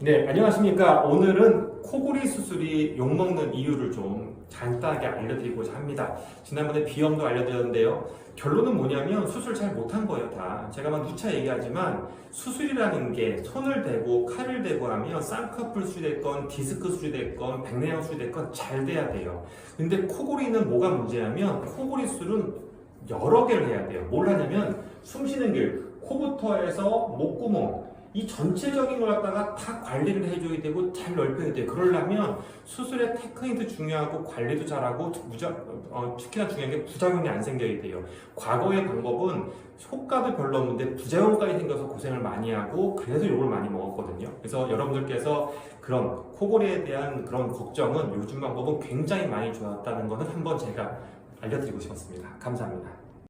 네, 안녕하십니까. 오늘은 코골이 수술이 욕먹는 이유를 좀 간단하게 알려드리고자 합니다. 지난번에 비염도 알려드렸는데요. 결론은 뭐냐면 수술 잘 못한 거예요, 다. 제가 막 누차 얘기하지만 수술이라는 게 손을 대고 칼을 대고 하면 쌍꺼풀 수술이 됐건 디스크 수술이 됐건 백내장 수술이 됐건 잘 돼야 돼요. 근데 코골이는 뭐가 문제냐면 코골이 수술은 여러 개를 해야 돼요. 뭘 하냐면 숨 쉬는 길, 코부터 해서 목구멍 이 전체적인 걸 갖다가 다 관리를 해줘야 되고 잘 넓혀야 돼요. 그러려면 수술의 테크닉도 중요하고 관리도 잘하고 특히나 중요한 게 부작용이 안 생겨야 돼요. 과거의 방법은 효과도 별로 없는데 부작용까지 생겨서 고생을 많이 하고 그래서 욕을 많이 먹었거든요. 그래서 여러분들께서 그런 코골이에 대한 그런 걱정은 요즘 방법은 굉장히 많이 좋았다는 것은 한번 제가 알려드리고 싶었습니다. 감사합니다.